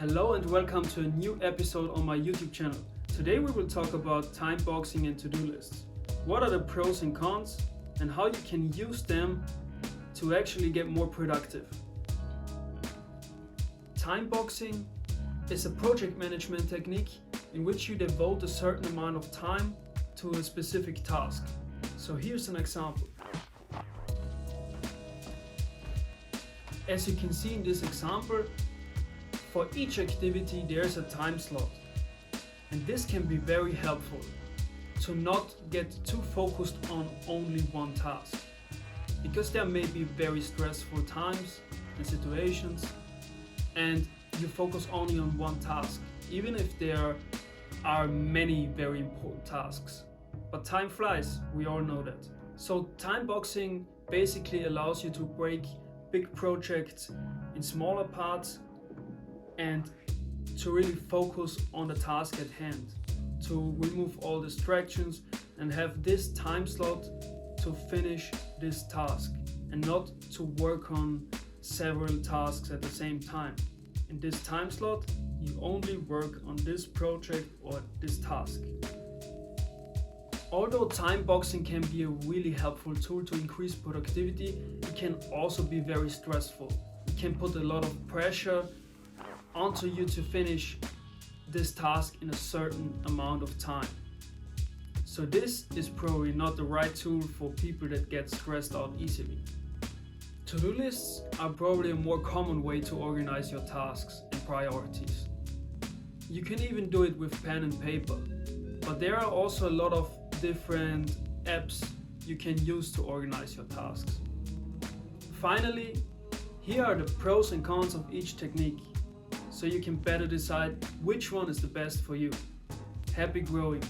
Hello and welcome to a new episode on my YouTube channel. Today we will talk about time boxing and to-do lists. What are the pros and cons and how you can use them to actually get more productive. Time boxing is a project management technique in which you devote a certain amount of time to a specific task. So here's an example. As you can see in this example, for each activity there's a time slot, and this can be very helpful to not get too focused on only one task, because there may be very stressful times and situations and you focus only on one task, even if there are many very important tasks. But time flies, we all know that. So time boxing basically allows you to break big projects in smaller parts and to really focus on the task at hand, to remove all distractions and have this time slot to finish this task and not to work on several tasks at the same time. In this time slot, you only work on this project or this task. Although time boxing can be a really helpful tool to increase productivity, it can also be very stressful. It can put a lot of pressure onto you to finish this task in a certain amount of time. So this is probably not the right tool for people that get stressed out easily. To-do lists are probably a more common way to organize your tasks and priorities. You can even do it with pen and paper, but there are also a lot of different apps you can use to organize your tasks. Finally, here are the pros and cons of each technique, so you can better decide which one is the best for you. Happy growing!